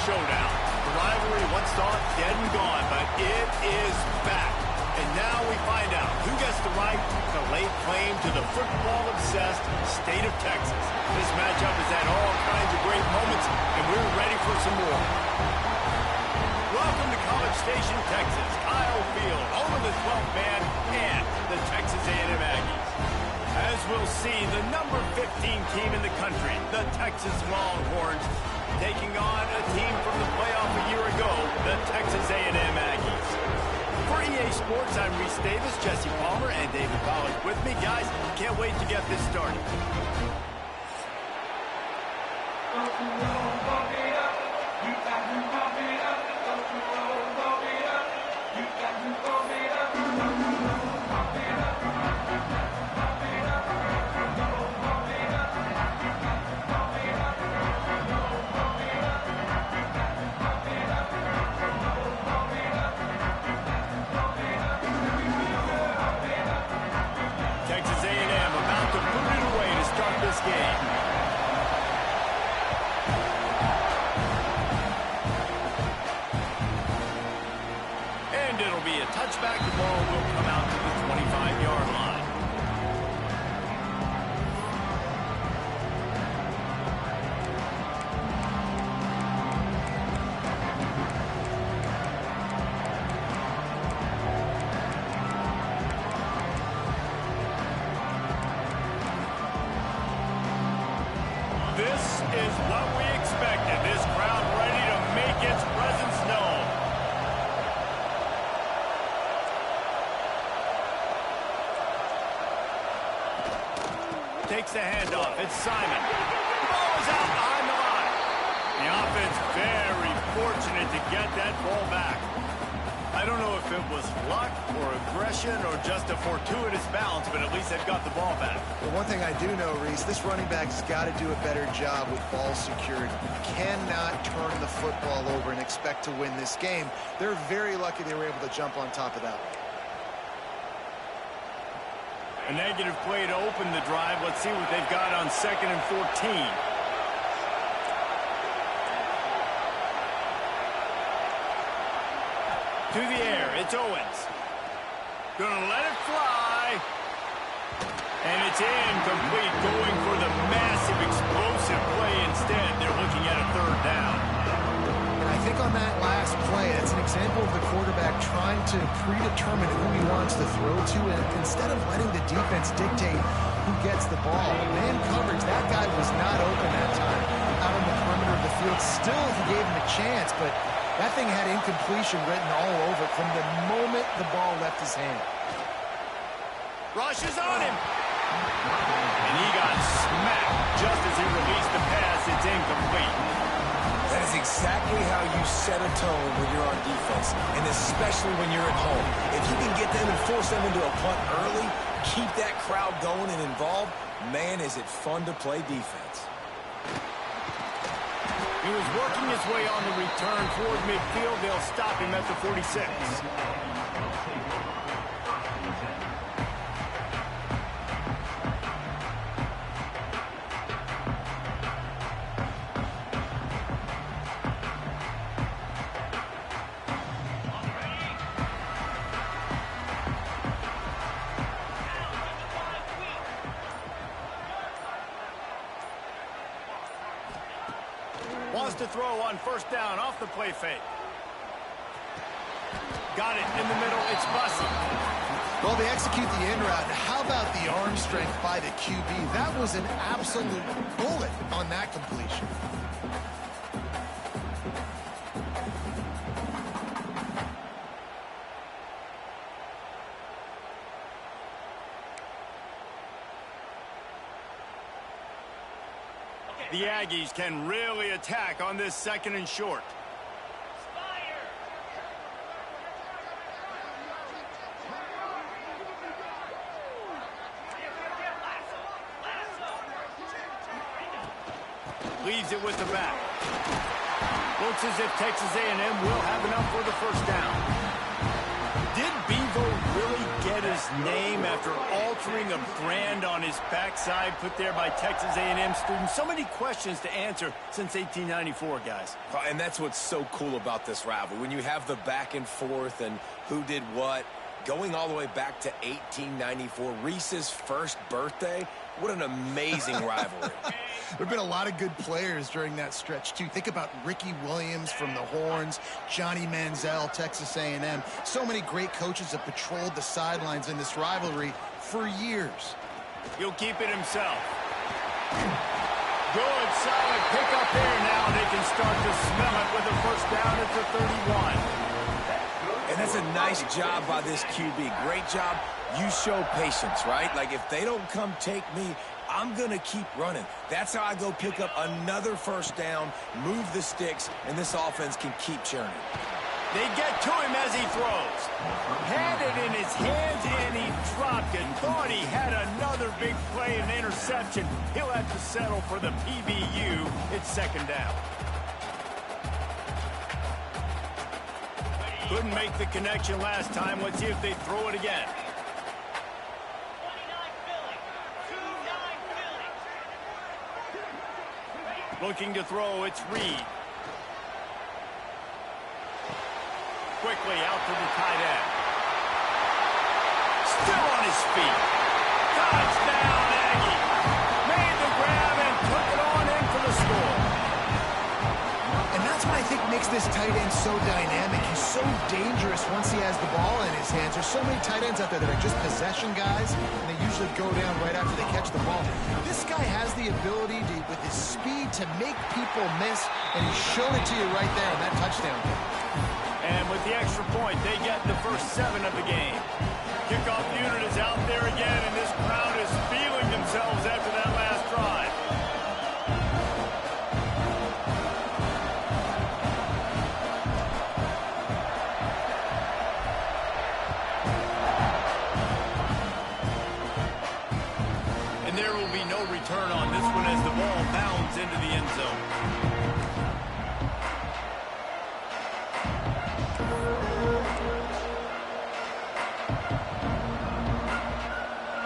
Showdown. The rivalry once thought dead and gone, but it is back. And now we find out who gets the right to lay claim to the football-obsessed state of Texas. This matchup has had all kinds of great moments, and we're ready for some more. Welcome to College Station, Texas. Kyle Field, home of the 12th man and the Texas A&M Aggies. As we'll see, the number 15 team in the country, the Texas Longhorns, taking on a team from the playoff a year ago, the Texas A&M Aggies. For EA Sports, I'm Reese Davis, Jesse Palmer, and David Pollack with me. Guys, can't wait to get this started. Texas A&M about to put it away to start this game. And it'll be a touchback. The ball will come out to the 25-yard line. This is what we expected. This crowd ready to make its presence known. Takes the handoff. It's Simon. The ball is out behind the line. The offense very fortunate to get that ball back. I don't know if it was luck or aggression or just a fortuitous bounce, but at least they've got the ball back. Well, one thing I do know, Reese, this running back's got to do a better job with ball security. Cannot turn the football over and expect to win this game. They're very lucky they were able to jump on top of that. A negative play to open the drive. Let's see what they've got on 2nd and 14. To the air, it's Owens. Gonna let it fly. And it's incomplete, going for the massive explosive play instead. They're looking at a 3rd down. And I think on that last play, that's an example of the quarterback trying to predetermine who he wants to throw to, and instead of letting the defense dictate who gets the ball. Man coverage, that guy was not open that time out on the perimeter of the field. Still, he gave him a chance, but that thing had incompletion written all over it from the moment the ball left his hand. Rush is on him. And he got smacked just as he released the pass. It's incomplete. That is exactly how you set a tone when you're on defense, and especially when you're at home. If you can get them and force them into a punt early, keep that crowd going and involved, man, is it fun to play defense. He was working his way on the return toward midfield. They'll stop him at the 46. Wants to throw on 1st down off the play fake. Got it in the middle. It's Bussey. Well, they execute the in route. How about the arm strength by the QB? That was an absolute bullet on that completion. The Aggies can really attack on this 2nd and short. Leaves it with the back. Looks as if Texas A&M will have enough for the first down. Did Bevo really get his name after altering a brand on his backside put there by Texas A&M students? So many questions to answer since 1894, guys. And that's what's so cool about this rivalry. When you have the back and forth and who did what, going all the way back to 1894, Reese's first birthday. What an amazing rivalry. There have been a lot of good players during that stretch, too. Think about Ricky Williams from the Horns, Johnny Manziel, Texas A&M. So many great coaches have patrolled the sidelines in this rivalry for years. He'll keep it himself. Good, solid pickup there now. They can start to smell it with a first down at the 31. And that's a nice job by this QB. Great job. You show patience, right? Like, if they don't come take me, I'm going to keep running. That's how I go pick up another first down, move the sticks, and this offense can keep churning. They get to him as he throws. Had it in his hands, and he dropped it. Thought he had another big play and interception. He'll have to settle for the PBU. It's second down. Couldn't make the connection last time. Let's see if they throw it again. Looking to throw, it's Reed. Quickly out to the tight end. Still on his feet. Touchdown, Aggie. Made the grab and took it on in for the score. And that's what I think makes this tight end so dynamic. He's so dangerous once he has the ball in his hands. There's so many tight ends out there that are just possession guys, and they usually go down right after they catch the ball. This guy has the ability to, with his speed, to make people miss, and he showed it to you right there in that touchdown. And with the extra point, they get the first 7 of the game. Kickoff unit is out there again, and this crowd is feeling themselves after that last drive. And there will be no return on this one as the ball bounds into the end zone.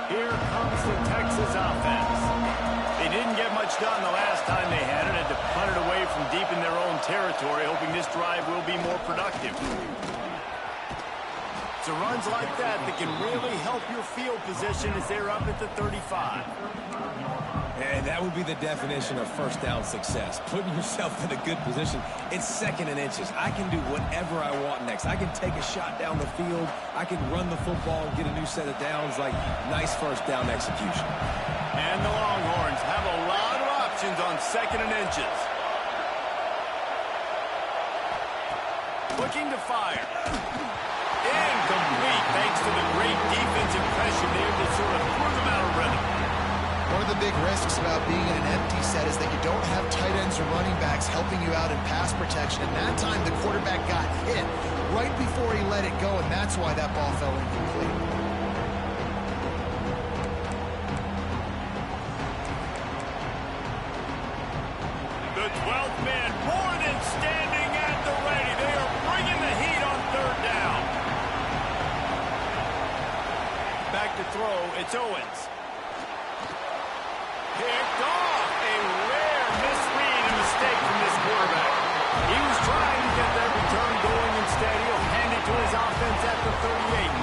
Here comes the Texas offense. They didn't get much done the last time they had it. Had to punt it away from deep in their own territory, hoping this drive will be more productive. It's runs like that that can really help your field position as they're up at the 35. And that would be the definition of first down success. Putting yourself in a good position. It's 2nd and inches. I can do whatever I want next. I can take a shot down the field. I can run the football and get a new set of downs. Like, nice first down execution. And the Longhorns have a lot of options on 2nd and inches. Looking to fire. Incomplete, thanks to the great defensive pressure there that sort of threw them out of rhythm. One of the big risks about being in an empty set is that you don't have tight ends or running backs helping you out in pass protection. And that time, the quarterback got hit right before he let it go, and that's why that ball fell incomplete. The 12th man more than standing at the ready. They are bringing the heat on 3rd down. Back to throw, it's Owens. Picked off. A rare misread and mistake from this quarterback. He was trying to get that return going instead. He'll hand it to his offense at the 38.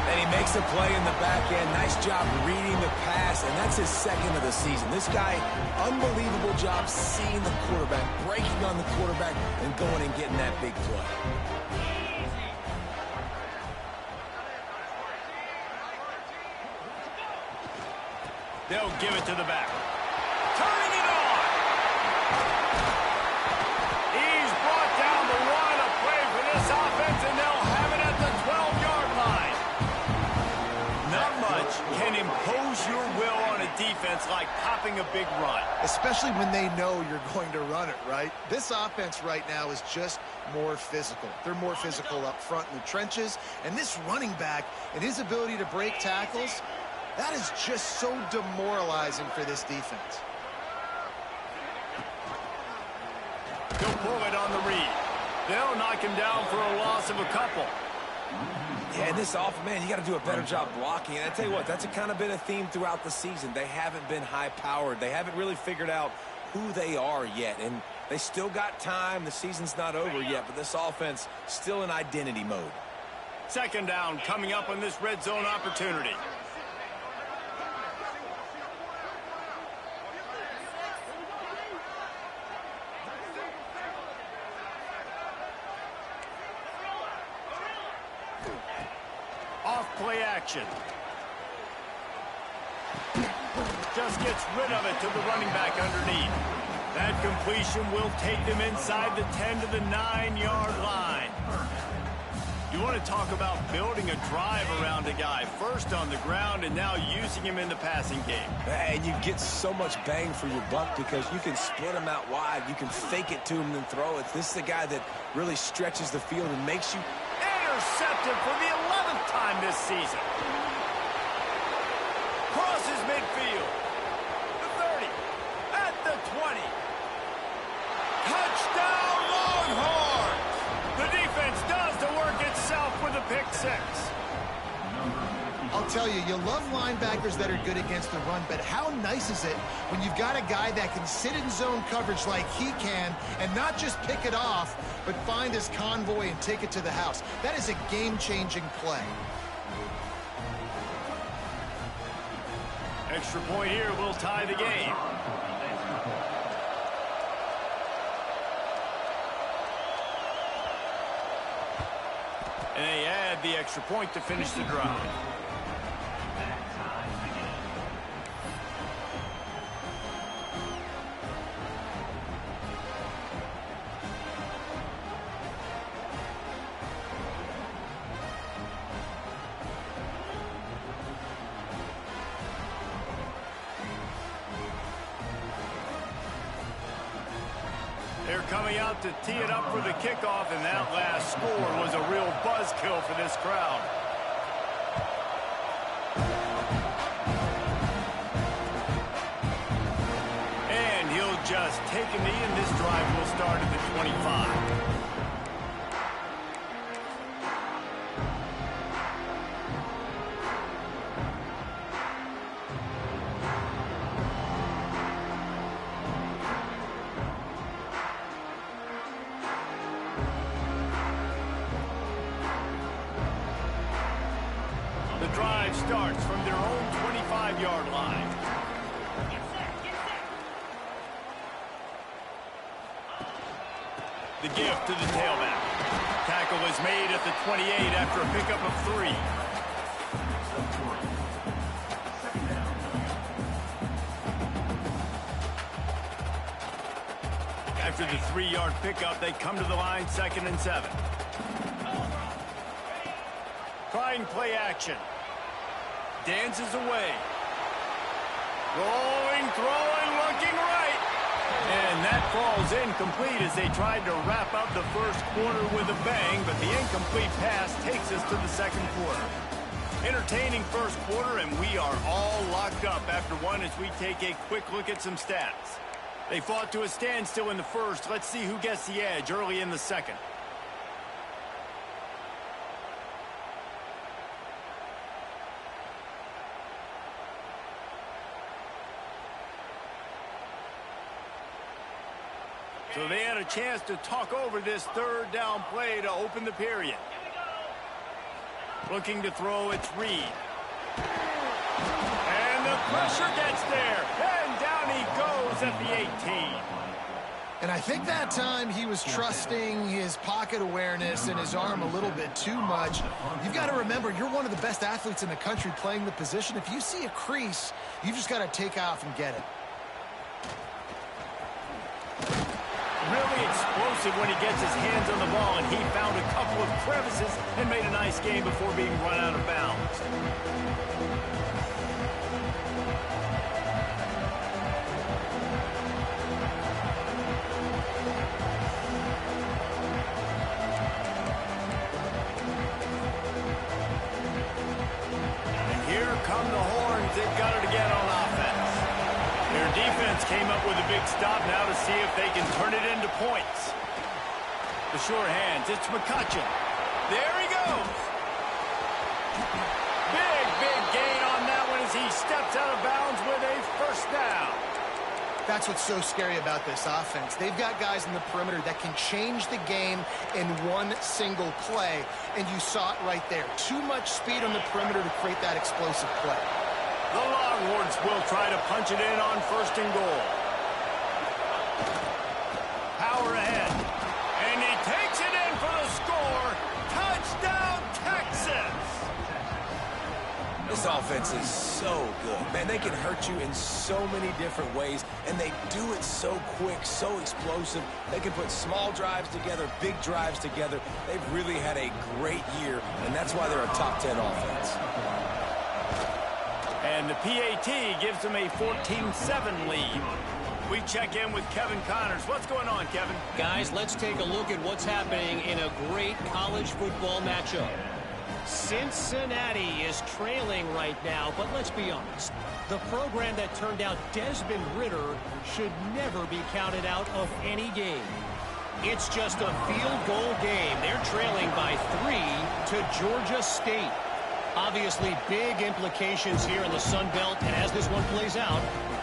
And he makes a play in the back end. Nice job reading the pass, and that's his 2nd of the season. This guy, unbelievable job seeing the quarterback, breaking on the quarterback, and going and getting that big play. They'll give it to the back. Turning it on. He's brought down the one, a play for this offense, and they'll have it at the 12-yard line. Not much can impose your will on a defense like popping a big run. Especially when they know you're going to run it, right? This offense right now is just more physical. They're more physical up front in the trenches, and this running back and his ability to break tackles, that is just so demoralizing for this defense. They'll knock him down for a loss of a couple. Yeah, and this offense, man, you got to do a better job blocking. And I tell you what, that's kind of been a theme throughout the season. They haven't been high-powered. They haven't really figured out who they are yet. And they still got time. The season's not over yet, but this offense still in identity mode. Second down coming up on this red zone opportunity. Off play action. Just gets rid of it to the running back underneath. That completion will take them inside the 10 to the 9-yard line. You want to talk about building a drive around a guy. First on the ground and now using him in the passing game. And you get so much bang for your buck because you can split him out wide. You can fake it to him and then throw it. This is the guy that really stretches the field and makes you... Intercepted for the 11th time this season. Crosses midfield. The 30. At the 20. Touchdown Longhorns! The defense does the work itself with a pick six. I'll tell you, you love linebackers that are good against the run, but how nice is it when you've got a guy that can sit in zone coverage like he can and not just pick it off, but find his convoy and take it to the house. That is a game-changing play. Extra point here will tie the game. And they add the extra point to finish the drive. They're coming out to tee it up for the kickoff, and that last score was a real buzzkill for this crowd. And he'll just take a knee, and this drive will start at the 25. The drive starts from their own 25-yard line. The gift to the tailback. Tackle is made at the 28 after a pickup of 3. After the 3-yard pickup, they come to the line 2nd and 7. Trying play action. Dances away. Rolling, throwing, looking right. And that falls incomplete as they tried to wrap up the first quarter with a bang, but the incomplete pass takes us to the second quarter. Entertaining first quarter, and we are all locked up after one as we take a quick look at some stats. They fought to a standstill in the first. Let's see who gets the edge early in the second. So they had a chance to talk over this third down play to open the period. Looking to throw, it's Reed. And the pressure gets there. And down he goes at the 18. And I think that time he was trusting his pocket awareness and his arm a little bit too much. You've got to remember, you're one of the best athletes in the country playing the position. If you see a crease, you've just got to take off and get it. Really explosive when he gets his hands on the ball, and he found a couple of crevices and made a nice game before being run out of bounds. And here come the Horns. They've got it again on offense. Their defense came up with a big stop now to see if they can turn it into points. The sure hands. It's McCutcheon. There he goes. Big gain on that one as he steps out of bounds with a first down. That's what's so scary about this offense. They've got guys in the perimeter that can change the game in one single play, and you saw it right there. Too much speed on the perimeter to create that explosive play. The Longhorns will try to punch it in on first and goal. Power ahead. And he takes it in for the score. Touchdown, Texas! This offense is so good. Man, they can hurt you in so many different ways, and they do it so quick, so explosive. They can put small drives together, big drives together. They've really had a great year, and that's why they're a top 10 offense. And the PAT gives them a 14-7 lead. We check in with Kevin Connors. What's going on, Kevin? Guys, let's take a look at what's happening in a great college football matchup. Cincinnati is trailing right now, but let's be honest. The program that turned out Desmond Ridder should never be counted out of any game. It's just a field goal game. They're trailing by 3 to Georgia State. Obviously, big implications here in the Sun Belt, and as this one plays out,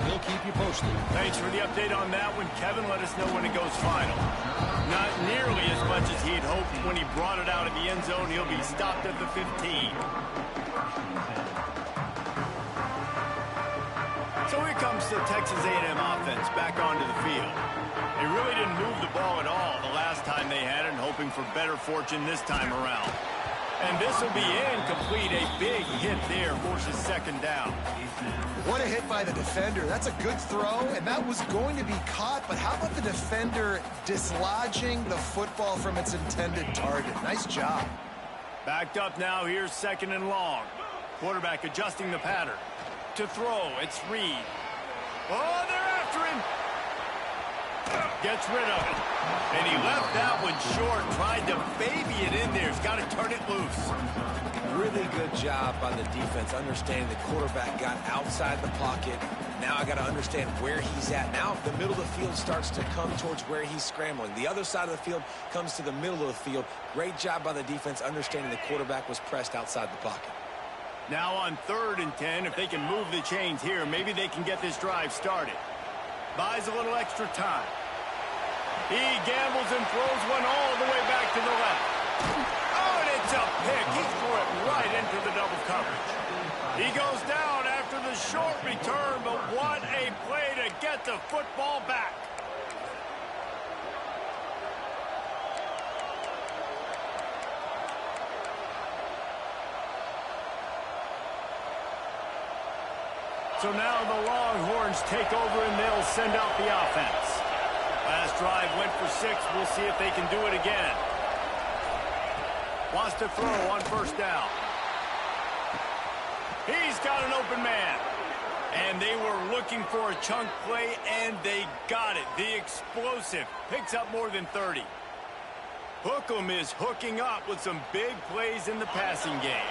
we'll keep you posted. Thanks for the update on that one, Kevin. Let us know when it goes final. Not nearly as much as he'd hoped when he brought it out of the end zone. He'll be stopped at the 15. So here comes the Texas A&M offense back onto the field. They really didn't move the ball at all the last time they had it, hoping for better fortune this time around. And this will be incomplete. A big hit there forces second down. What a hit by the defender. That's a good throw, and that was going to be caught. But how about the defender dislodging the football from its intended target? Nice job. Backed up now. Here's second and long. Quarterback adjusting the pattern. To throw, it's Reed. Oh, they're after him. Gets rid of it. And he left that one short. Tried to baby it in there. He's got to turn it loose. Really good job by the defense, understanding the quarterback got outside the pocket. Now I got to understand where he's at. Now the middle of the field starts to come towards where he's scrambling. The other side of the field comes to the middle of the field. Great job by the defense, understanding the quarterback was pressed outside the pocket. Now on 3rd and 10, if they can move the chains here, maybe they can get this drive started. Buys a little extra time. He gambles and throws one all the way back to the left. Oh, and it's a pick. He threw it right into the double coverage. He goes down after the short return, but what a play to get the football back. So now the Longhorns take over and they'll send out the offense. Last drive went for 6. We'll see if they can do it again. Wants to throw on first down. He's got an open man. And they were looking for a chunk play, and they got it. The explosive picks up more than 30. Hookem is hooking up with some big plays in the passing game.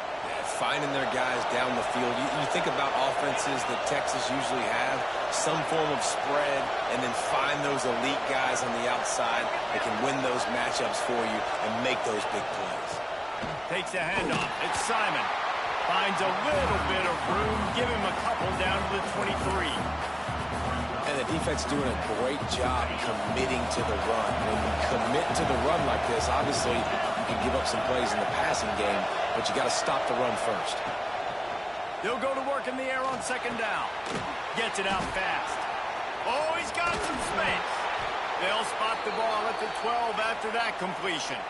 Finding their guys down the field. You think about offenses that Texas usually have, some form of spread, and then find those elite guys on the outside that can win those matchups for you and make those big plays. Takes the handoff. It's Simon. Finds a little bit of room. Give him a couple down to the 23. And the defense doing a great job committing to the run. When you commit to the run like this, obviously you can give up some plays in the passing game, but you got to stop the run first. They'll go to work in the air on second down. Gets it out fast. Oh, he's got some space. They'll spot the ball at the 12 after that completion.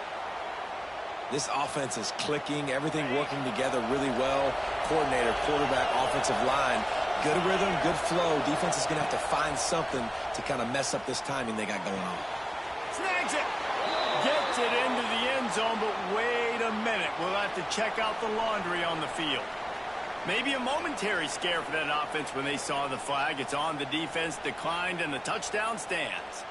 This offense is clicking, everything working together really well. Coordinator, quarterback, offensive line, good rhythm, good flow. Defense is going to have to find something to kind of mess up this timing they got going on. Snags it. Gets it into the end zone, but wait a minute. We'll have to check out the laundry on the field. Maybe a momentary scare for that offense when they saw the flag. It's on the defense, declined, and the touchdown stands.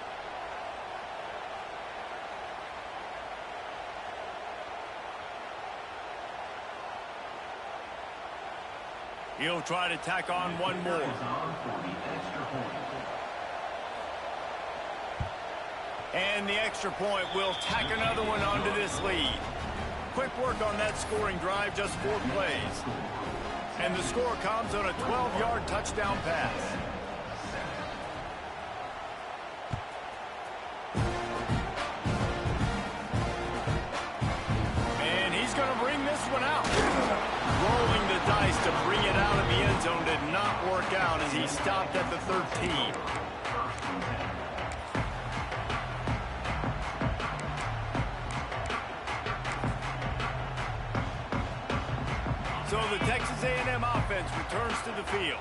He'll try to tack on one more. And the extra point will tack another one onto this lead. Quick work on that scoring drive, just 4 plays. And the score comes on a 12-yard touchdown pass. And he's going to bring this one out. Rolling the dice to bring it out of the end zone did not work out as he stopped at the 13. So the Texas A&M offense returns to the field.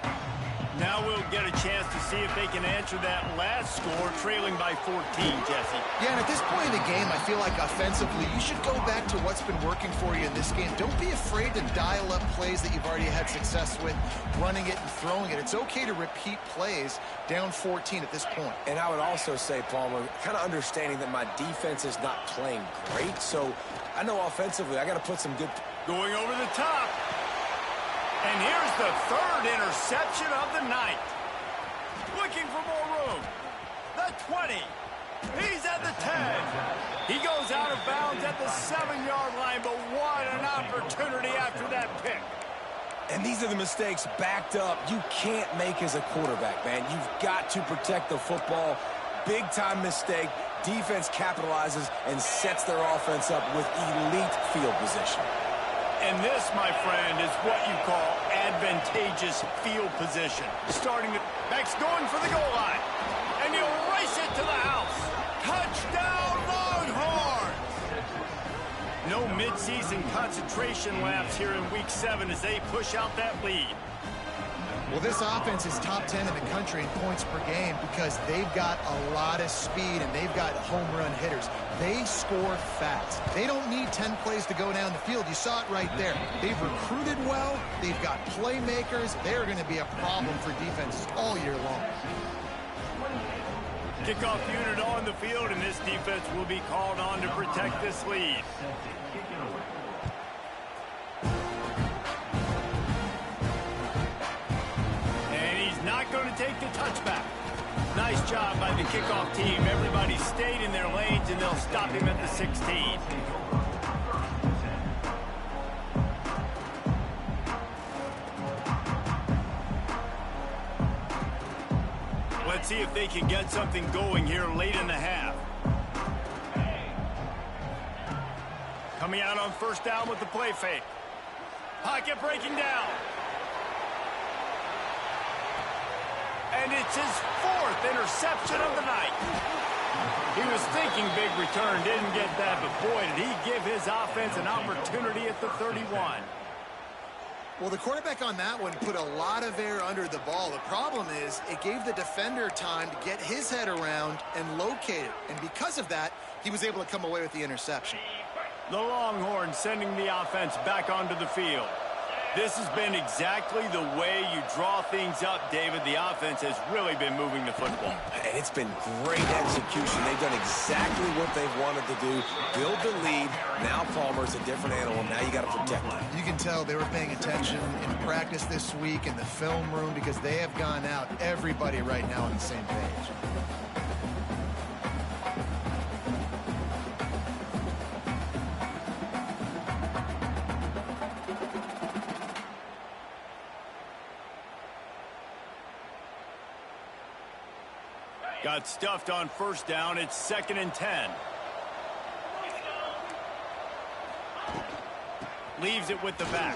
Now we'll get a chance to see if they can answer that last score, trailing by 14, Jesse. Yeah, and at this point in the game, I feel like offensively, you should go back to what's been working for you in this game. Don't be afraid to dial up plays that you've already had success with, running it and throwing it. It's okay to repeat plays down 14 at this point. And I would also say, Palmer, kind of understanding that my defense is not playing great, so I know offensively I got to put some good... Going over the top. And here's the 3rd interception of the night. Looking for more room. The 20. He's at the 10. He goes out of bounds at the 7-yard line, but what an opportunity after that pick. And these are the mistakes backed up you can't make as a quarterback, man. You've got to protect the football. Big-time mistake. Defense capitalizes and sets their offense up with elite field position. And this, my friend, is what you call advantageous field position. Starting the back's going for the goal line. And he'll race it to the house. Touchdown, Longhorns! No midseason concentration laps here in Week 7 as they push out that lead. Well, this offense is top 10 in the country in points per game because they've got a lot of speed and they've got home run hitters. They score fast. They don't need 10 plays to go down the field. You saw it right there. They've recruited well. They've got playmakers. They're going to be a problem for defenses all year long. Kickoff unit on the field, and this defense will be called on to protect this lead. Not going to take the touchback. Nice job by the kickoff team. Everybody stayed in their lanes, and they'll stop him at the 16. Let's see if they can get something going here late in the half. Coming out on 1st down with the play fake. Pocket breaking down. And it's his 4th interception of the night. He was thinking big return, didn't get that, but boy, did he give his offense an opportunity at the 31. Well, the quarterback on that one put a lot of air under the ball. The problem is it gave the defender time to get his head around and locate it. And because of that, he was able to come away with the interception. The Longhorns sending the offense back onto the field. This has been exactly the way you draw things up, David. The offense has really been moving the football. And it's been great execution. They've done exactly what they've wanted to do. Build the lead. Now Palmer's a different animal. Now you got to protect him. You can tell they were paying attention in practice this week in the film room because they have gone out, everybody right now on the same page. Got stuffed on 1st down. It's 2nd and 10. Leaves it with the back.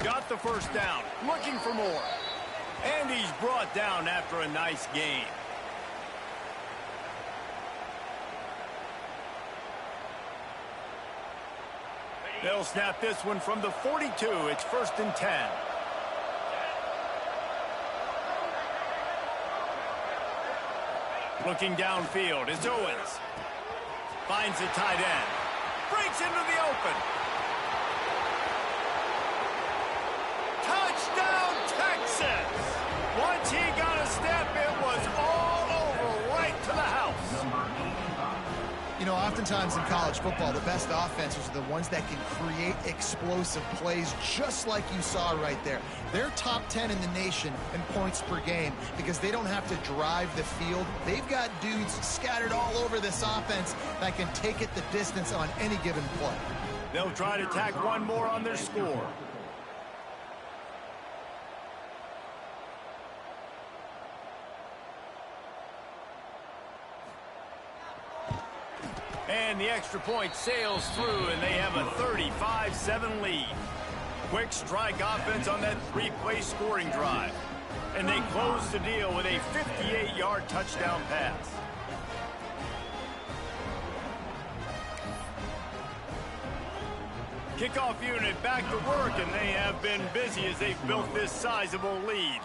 Got the 1st down. Looking for more. And he's brought down after a nice gain. They'll snap this one from the 42. It's 1st and 10. Looking downfield is Owens. Finds the tight end. Breaks into the open. Touchdown, Texas! Once he got a step, it was all over right to the house. You know, oftentimes in college football, the best offenses are the ones that can create explosive plays, just like you saw right there. They're top 10 in the nation in points per game because they don't have to drive the field. They've got dudes scattered all over this offense that can take it the distance on any given play. They'll try to tack one more on their score. And the extra point sails through, and they have a 35-7 lead. Quick strike offense on that three-play scoring drive. And they close the deal with a 58-yard touchdown pass. Kickoff unit back to work, and they have been busy as they've built this sizable lead.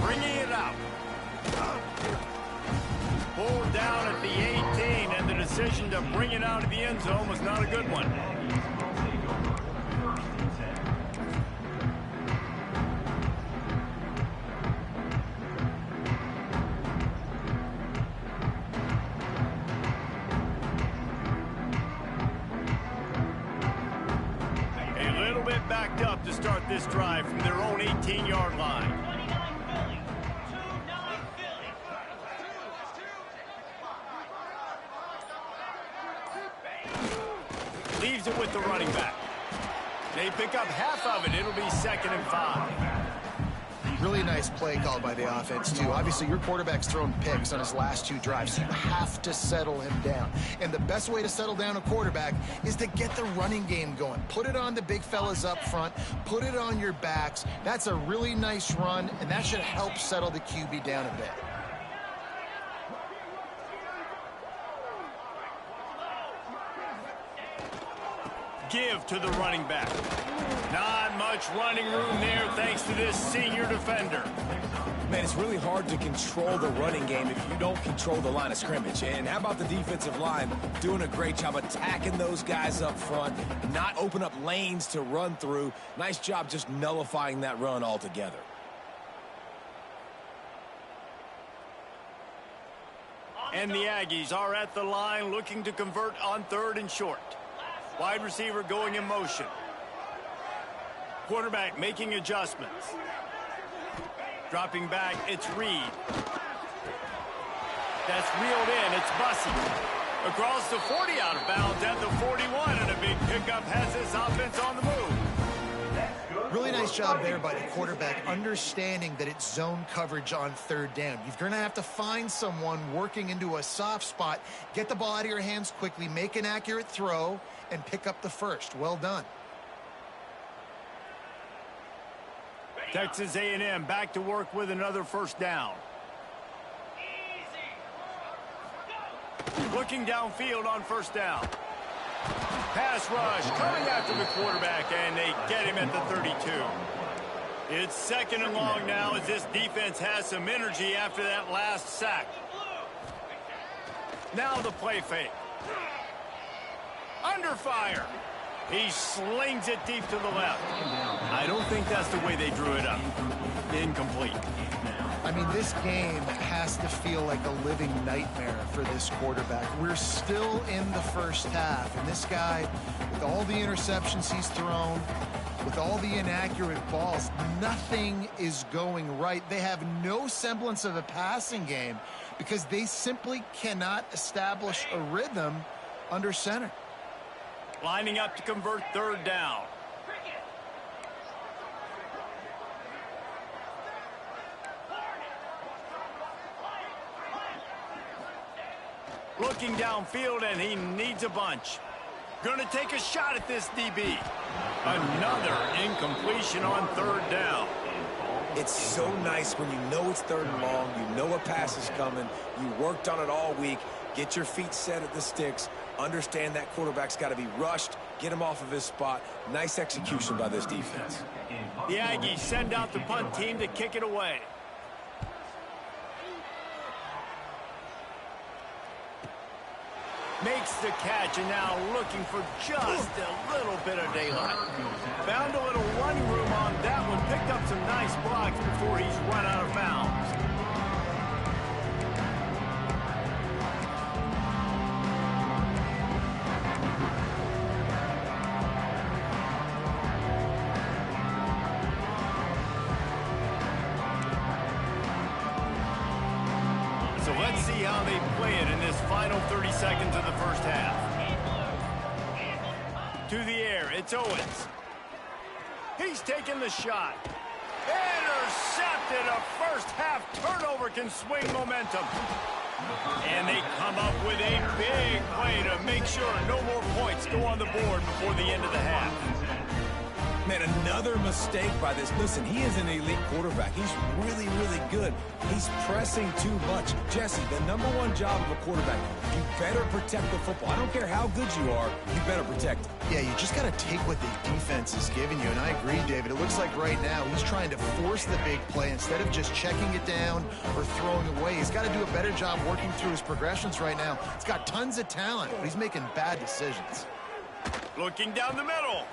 Bringing it out. Pulled down at the 18, and the decision to bring it out of the end zone was not a good one. A little bit backed up to start this drive from their own 18-yard line. Leaves it with the running back. They pick up half of it. It'll be 2nd and 5. Really nice play called by the offense, too. Obviously, your quarterback's thrown picks on his last 2 drives. You have to settle him down. And the best way to settle down a quarterback is to get the running game going. Put it on the big fellas up front. Put it on your backs. That's a really nice run, and that should help settle the QB down a bit. Give to the running back. Not much running room there thanks to this senior defender. Man, it's really hard to control the running game if you don't control the line of scrimmage. And how about the defensive line doing a great job attacking those guys up front, not open up lanes to run through. Nice job just nullifying that run altogether. And the Aggies are at the line looking to convert on 3rd and short. Wide receiver going in motion. Quarterback making adjustments. Dropping back, it's Reed. That's reeled in, it's Bussey. Across the 40, out of bounds at the 41, and a big pickup has this offense on the move. Really nice job there by the quarterback, understanding that it's zone coverage on 3rd down. You're going to have to find someone working into a soft spot, get the ball out of your hands quickly, make an accurate throw, and pick up the first. Well done. Texas A&M back to work with another 1st down. Looking downfield on 1st down. Pass rush coming after the quarterback, and they get him at the 32. It's 2nd and long now as this defense has some energy after that last sack. Now the play fake. Under fire. He slings it deep to the left. I don't think that's the way they drew it up. Incomplete. I mean, this game has to feel like a living nightmare for this quarterback. We're still in the first half, and this guy, with all the interceptions he's thrown, with all the inaccurate balls, nothing is going right. They have no semblance of a passing game because they simply cannot establish a rhythm under center. Lining up to convert 3rd down. Looking downfield, and he needs a bunch. Going to take a shot at this DB. Another incompletion on 3rd down. It's so nice when you know it's 3rd and long, you know a pass is coming, you worked on it all week, get your feet set at the sticks, understand that quarterback's got to be rushed, get him off of his spot. Nice execution by this defense. The Aggies send out the punt team to kick it away. Makes the catch, and now looking for just a little bit of daylight. Found a little running room on that one. Picked up some nice blocks before he's run out of bounds. how they play it in this final 30 seconds of the first half. To the air, it's Owens. He's taking the shot. Intercepted. A first half turnover can swing momentum. And they come up with a big play to make sure no more points go on the board before the end of the half. Man, another mistake by this. Listen, he is an elite quarterback. He's really, really good. He's pressing too much. Jesse, the #1 job of a quarterback, you better protect the football. I don't care how good you are, you better protect it. Yeah, you just got to take what the defense is giving you. And I agree, David. It looks like right now he's trying to force the big play instead of just checking it down or throwing away. He's got to do a better job working through his progressions right now. He's got tons of talent, but he's making bad decisions. Looking down the middle.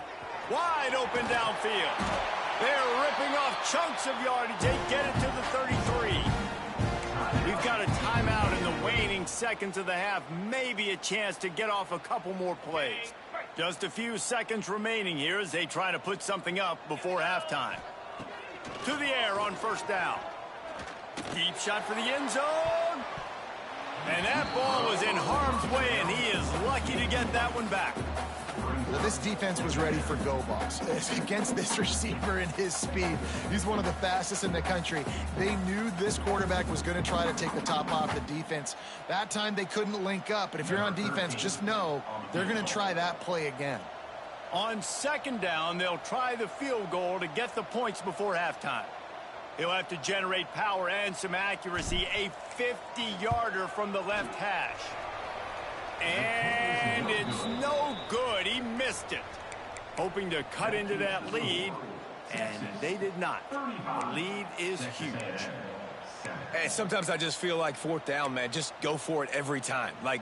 Wide open downfield. They're ripping off chunks of yardage. They get it to the 33. We've got a timeout in the waning seconds of the half. Maybe a chance to get off a couple more plays. Just a few seconds remaining here as they try to put something up before halftime. To the air on first down. Deep shot for the end zone. And that ball was in harm's way, and he is lucky to get that one back. Well, this defense was ready for go balls. Against this receiver and his speed, he's one of the fastest in the country. They knew this quarterback was going to try to take the top off the defense. That time they couldn't link up, but if you're on defense, just know they're going to try that play again. On second down, they'll try the field goal to get the points before halftime. He'll have to generate power and some accuracy, a 50-yarder from the left hash. And it's no good. He missed it. Hoping to cut into that lead, and they did not. The lead is huge. Hey, sometimes I just feel like fourth down, man. Just go for it every time. Like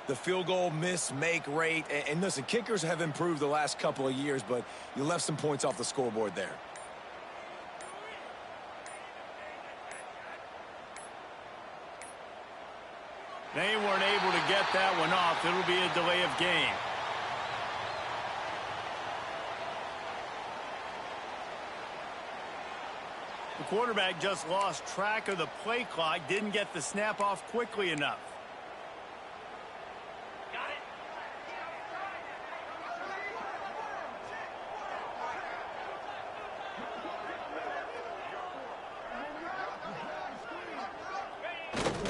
the field goal miss-make rate. And listen, kickers have improved the last couple of years, but you left some points off the scoreboard there. They weren't able to get that one off. It'll be a delay of game. The quarterback just lost track of the play clock, didn't get the snap off quickly enough.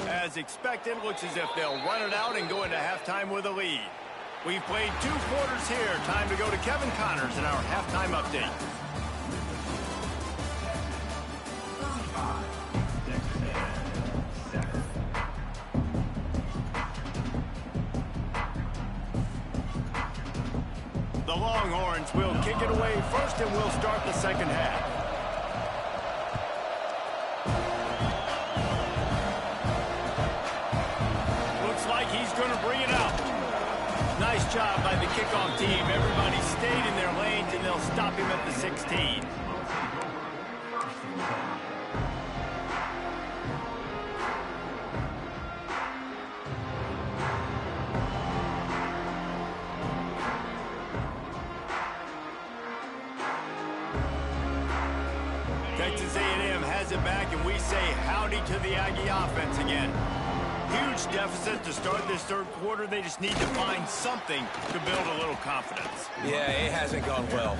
As expected, looks as if they'll run it out and go into halftime with a lead. We've played 2 quarters here. Time to go to Kevin Connors in our halftime update. The Longhorns will kick it away first, and we'll start the second half. He's going to bring it out. Nice job by the kickoff team. Everybody stayed in their lanes, and they'll stop him at the 16. Texas A&M has it back, and we say howdy to the Aggie offense again. Huge deficit to start this third quarter. They just need to find something to build a little confidence. Yeah, it hasn't gone well.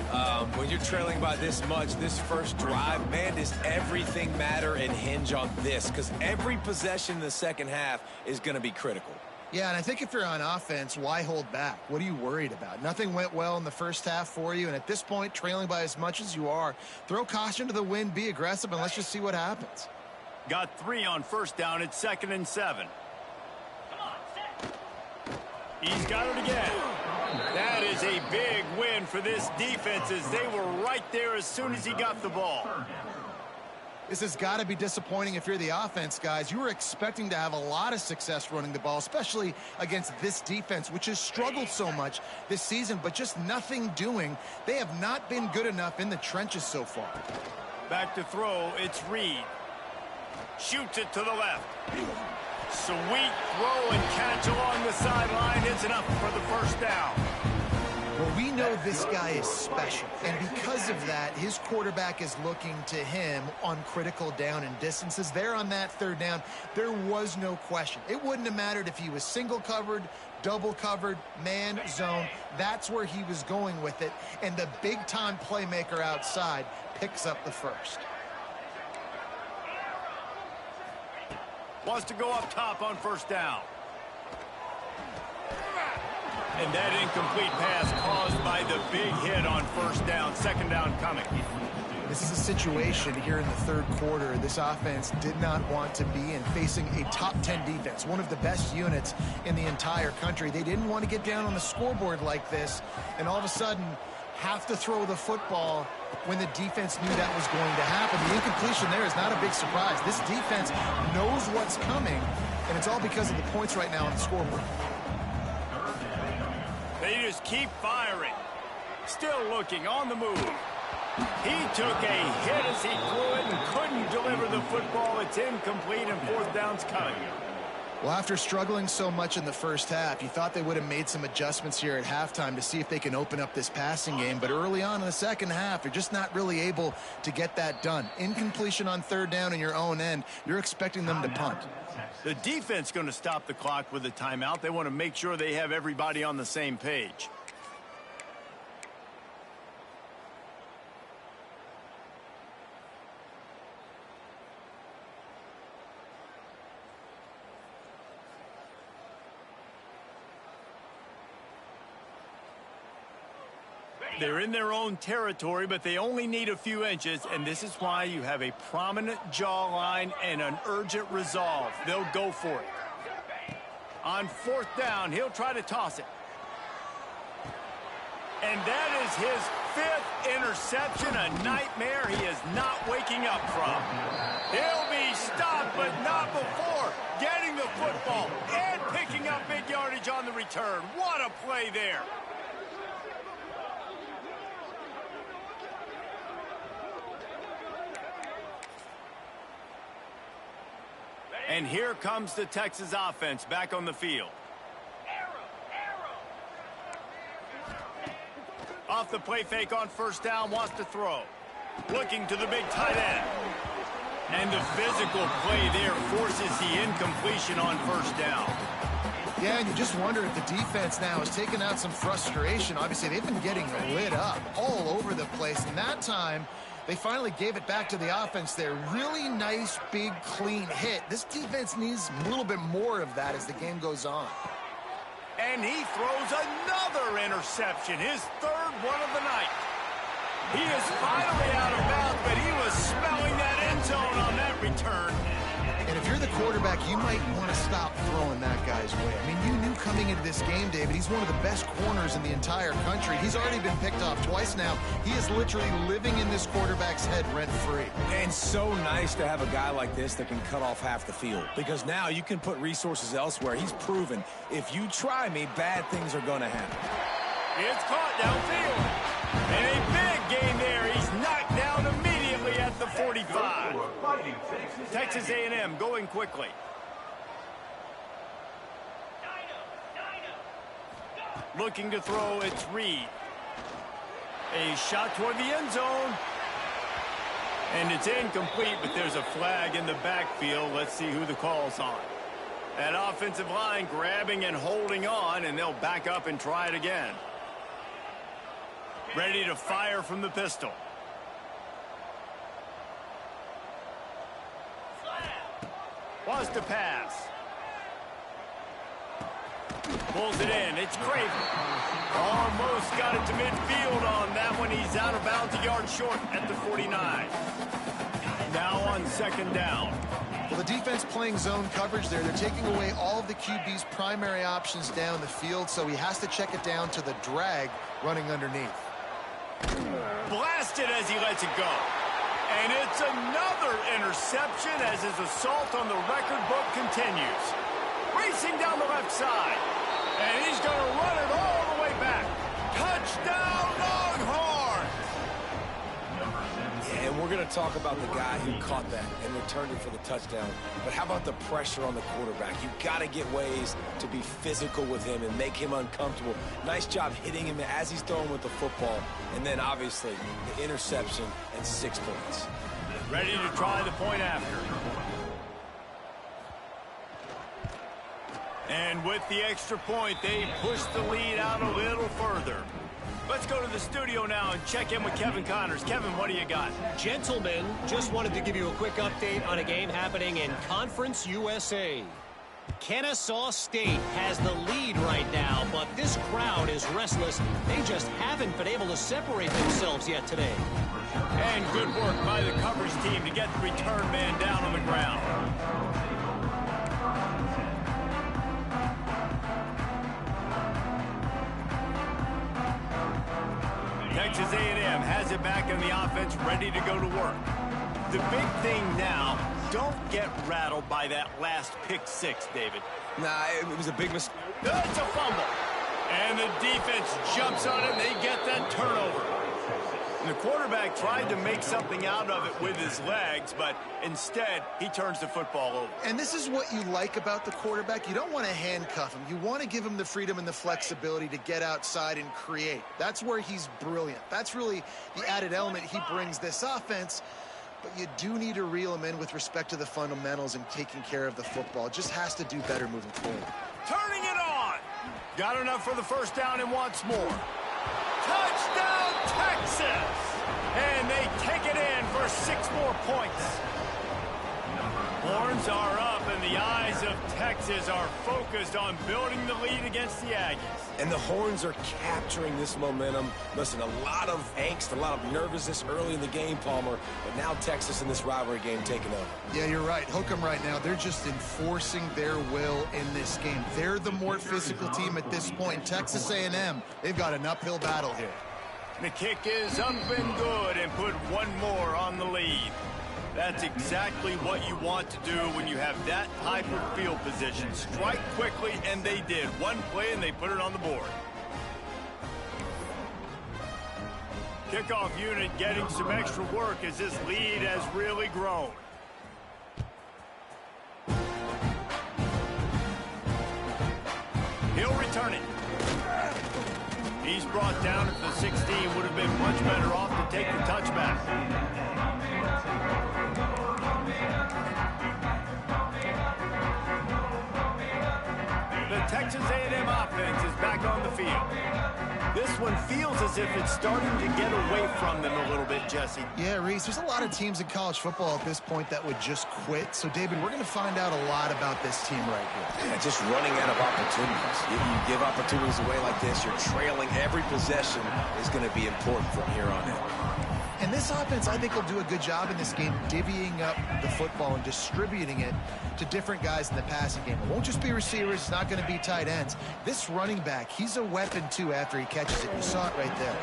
When you're trailing by this much, this first drive, man, does everything matter and hinge on this? Because every possession in the second half is going to be critical. Yeah, and I think if you're on offense, why hold back? What are you worried about? Nothing went well in the first half for you, and at this point, trailing by as much as you are, throw caution to the wind, be aggressive, and let's just see what happens. Got 3 on first down. It's 2nd and 7. He's got it again. That is a big win for this defense as they were right there as soon as he got the ball. This has got to be disappointing if you're the offense, guys. You were expecting to have a lot of success running the ball, especially against this defense, which has struggled so much this season, but just nothing doing. They have not been good enough in the trenches so far. Back to throw, it's Reed. Shoots it to the left. Sweet throw and catch along the sideline. It's enough for the first down. Well, we know this guy is special, and because of that, his quarterback is looking to him on critical down and distances. There on that third down, there was no question. It wouldn't have mattered if he was single covered, double covered, man, zone. That's where he was going with it, and the big-time playmaker outside picks up the first. Wants to go up top on first down. And that incomplete pass caused by the big hit on first down. Second down coming. This is a situation here in the third quarter this offense did not want to be in, facing a top 10 defense, one of the best units in the entire country. They didn't want to get down on the scoreboard like this, and all of a sudden have to throw the football when the defense knew that was going to happen. The incompletion there is not a big surprise. This defense knows what's coming, and it's all because of the points right now on the scoreboard. They just keep firing. Still looking, on the move. He took a hit as he threw it and couldn't deliver the football. It's incomplete, and fourth down's coming. Well, after struggling so much in the first half, you thought they would have made some adjustments here at halftime to see if they can open up this passing game. But early on in the second half, they're just not really able to get that done. Incompletion on third down in your own end, you're expecting them to punt. The defense going to stop the clock with a timeout. They want to make sure they have everybody on the same page. They're in their own territory, but they only need a few inches, and this is why you have a prominent jawline and an urgent resolve. They'll go for it. On fourth down, he'll try to toss it. And that is his fifth interception, a nightmare he is not waking up from. He'll be stopped, but not before getting the football and picking up big yardage on the return. What a play there. And here comes the Texas offense back on the field. Off the play fake on first down, wants to throw. Looking to the big tight end. And the physical play there forces the incompletion on first down. Yeah, and you just wonder if the defense now has taken out some frustration. Obviously, they've been getting lit up all over the place. And that time, they finally gave it back to the offense there. Really nice, big, clean hit. This defense needs a little bit more of that as the game goes on. And he throws another interception, his third one of the night. He is finally out of bounds, but he was smelling that end zone on that return. And if you're the quarterback, you might want to stop throwing that guy's way. I mean, you knew coming into this game, David, he's one of the best corners in the entire country. He's already been picked off twice now. He is literally living in this quarterback's head rent-free. And so nice to have a guy like this that can cut off half the field, because now you can put resources elsewhere. He's proven, if you try me, bad things are going to happen. It's caught downfield. And a big gain there. He's knocked down immediately at the 45. Texas A&M going quickly. Looking to throw, it's Reed. A shot toward the end zone. And it's incomplete, but there's a flag in the backfield. Let's see who the call's on. That offensive line grabbing and holding on, and they'll back up and try it again. Ready to fire from the pistol. Wants to pass. Pulls it in. It's Craven. Almost got it to midfield on that one. He's out of bounds, a yard short at the 49. Now on second down. Well, the defense playing zone coverage there. They're taking away all of the QB's primary options down the field, so he has to check it down to the drag running underneath. Blasted as he lets it go. And it's another interception as his assault on the record book continues. Racing down the left side. And he's going to run it all the way back. Touchdown, Longhorns! Yeah, and we're going going to talk about the guy who caught that and returned it for the touchdown. But how about the pressure on the quarterback? You've got to get ways to be physical with him and make him uncomfortable. Nice job hitting him as he's throwing with the football. And then, obviously, the interception and 6 points. Ready to try the point after. And with the extra point, they push the lead out a little further. Let's go to the studio now and check in with Kevin Connors. Kevin, what do you got? Gentlemen, just wanted to give you a quick update on a game happening in Conference USA. Kennesaw State has the lead right now, but this crowd is restless. They just haven't been able to separate themselves yet today. And good work by the coverage team to get the return man down on the ground. Texas A&M has it back on the offense, ready to go to work. The big thing now, don't get rattled by that last pick 6, David. Nah, it was a big mistake. It's a fumble. And the defense jumps on it, and they get that turnover. And the quarterback tried to make something out of it with his legs, but instead, he turns the football over. And this is what you like about the quarterback. You don't want to handcuff him. You want to give him the freedom and the flexibility to get outside and create. That's where he's brilliant. That's really the added element he brings this offense. But you do need to reel him in with respect to the fundamentals and taking care of the football. Just has to do better moving forward. Turning it on. Got enough for the first down and wants more. Touchdown, Texas! And they take it in for 6 more points. Horns are up, and the eyes of Texas are focused on building the lead against the Aggies. And the Horns are capturing this momentum. Listen, a lot of angst, a lot of nervousness early in the game, Palmer. But now Texas in this rivalry game taking over. Yeah, you're right. Hook 'em right now. They're just enforcing their will in this game. They're the more physical team at this point. Texas A&M, they've got an uphill battle here. The kick is up and good and put 1 more on the lead. That's exactly what you want to do when you have that type of field position. Strike quickly, and they did. 1 play, and they put it on the board. Kickoff unit getting some extra work as this lead has really grown. He'll return it. He's brought down at the 16. Would have been much better off to take the touchback. The Texas A&M offense is back on the field. This one feels as if it's starting to get away from them a little bit, Jesse. Yeah, Reese, there's a lot of teams in college football at this point that would just quit. So, David, we're going to find out a lot about this team right here. Yeah, just running out of opportunities. You give opportunities away like this, you're trailing. Every possession is going to be important from here on in. And this offense, I think, will do a good job in this game divvying up the football and distributing it to different guys in the passing game. It won't just be receivers. It's not going to be tight ends. This running back, he's a weapon, too, after he catches it. You saw it right there.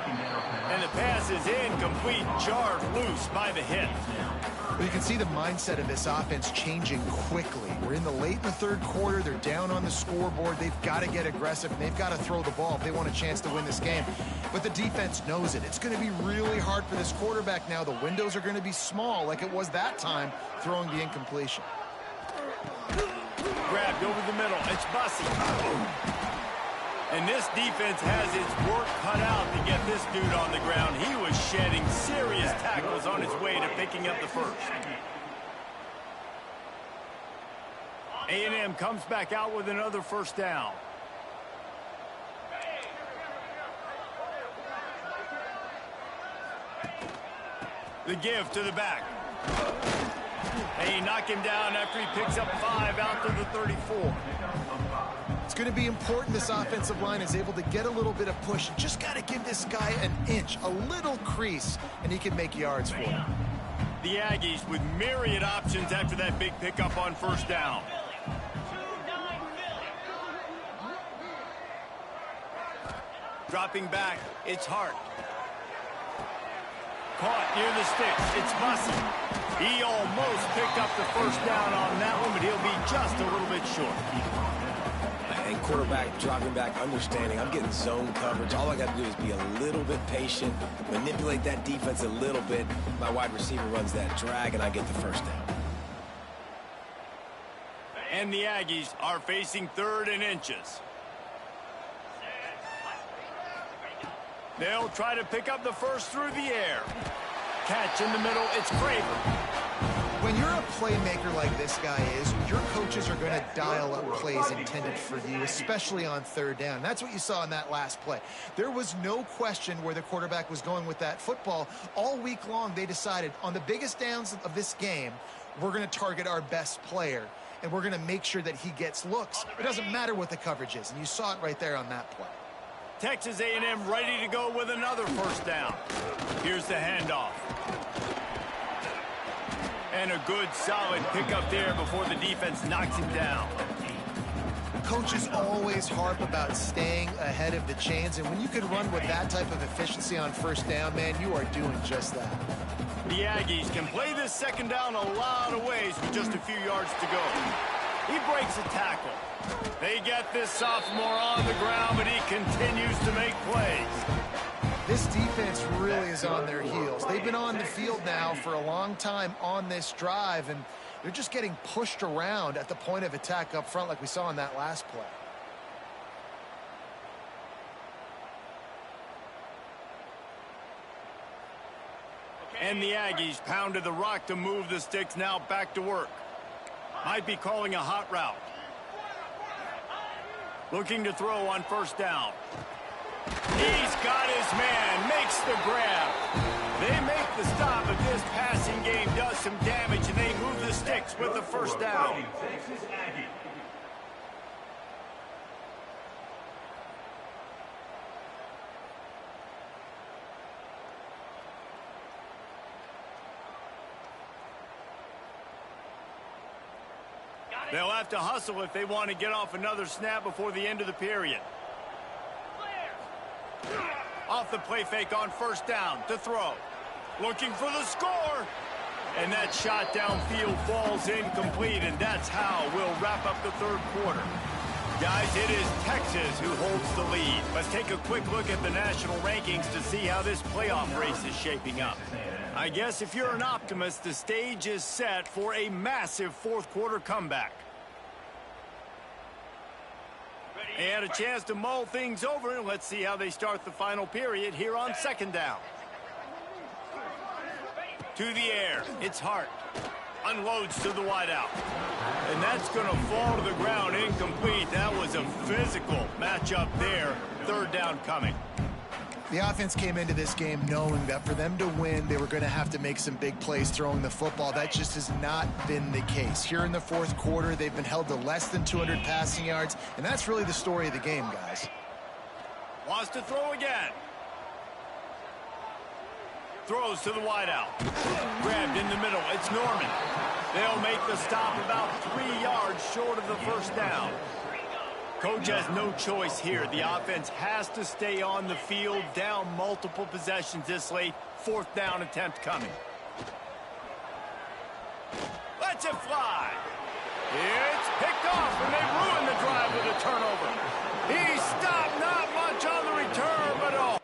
And the pass is incomplete, jarred loose by the hit. But you can see the mindset of this offense changing quickly. We're in the late in the 3rd quarter. They're down on the scoreboard. They've got to get aggressive, and they've got to throw the ball if they want a chance to win this game. But the defense knows it. It's going to be really hard for this quarterback now. The windows are going to be small like it was that time throwing the incompletion. Grabbed over the middle. It's Bussey. And this defense has its work cut out to get this dude on the ground. He was shedding serious tackles on his way to picking up the first. A&M comes back out with another first down. The give to the back. They knock him down after he picks up 5 out to the 34. It's going to be important this offensive line is able to get a little bit of push. Just got to give this guy an inch, a little crease, and he can make yards for him. The Aggies with myriad options after that big pickup on first down. Dropping back, it's Hart. Caught near the sticks, it's Bussey. He almost picked up the first down on that one, but he'll be just a little bit short. and quarterback dropping back, understanding I'm getting zone coverage. All I got to do is be a little bit patient, manipulate that defense a little bit. My wide receiver runs that drag, and I get the first down. And the Aggies are facing 3rd and inches. They'll try to pick up the first through the air. Catch in the middle, it's Craver. When you're a playmaker like this guy is, your coaches are going to dial up plays intended for you, especially on 3rd down. That's what you saw in that last play. There was no question where the quarterback was going with that football. All week long, they decided on the biggest downs of this game, we're going to target our best player, and we're going to make sure that he gets looks. It doesn't matter what the coverage is, and you saw it right there on that play. Texas A&M ready to go with another first down. Here's the handoff. And a good, solid pickup there before the defense knocks him down. Coaches always harp about staying ahead of the chains, and when you can run with that type of efficiency on 1st down, man, you are doing just that. The Aggies can play this 2nd down a lot of ways with just a few yards to go. He breaks a tackle. They get this sophomore on the ground, but he continues to make plays. This defense really is on their heels. They've been on the field now for a long time on this drive, and they're just getting pushed around at the point of attack up front like we saw in that last play. And the Aggies pounded the rock to move the sticks, now back to work. Might be calling a hot route. Looking to throw on 1st down. He's got his man, makes the grab. They make the stop, but this passing game does some damage, and they move the sticks with the 1st down. They'll have to hustle if they want to get off another snap before the end of the period. Off the play fake on 1st down to throw. Looking for the score. And that shot downfield falls incomplete, and that's how we'll wrap up the 3rd quarter. Guys, it is Texas who holds the lead. Let's take a quick look at the national rankings to see how this playoff race is shaping up. I guess if you're an optimist, the stage is set for a massive 4th quarter comeback. They had a chance to mull things over, and let's see how they start the final period here on 2nd down. To the air, it's Hart. Unloads to the wideout. And that's going to fall to the ground incomplete. That was a physical matchup there. 3rd down coming. The offense came into this game knowing that for them to win, they were going to have to make some big plays throwing the football. That just has not been the case. Here in the 4th quarter, they've been held to less than 200 passing yards, and that's really the story of the game, guys. Wants to throw again. Throws to the wideout. Grabbed in the middle. It's Norman. They'll make the stop about 3 yards short of the 1st down. Coach has no choice here. The offense has to stay on the field, down multiple possessions this late. 4th down attempt coming. Lets it fly. It's picked off, and they ruin the drive with a turnover. He stopped, not much on the return, but oh.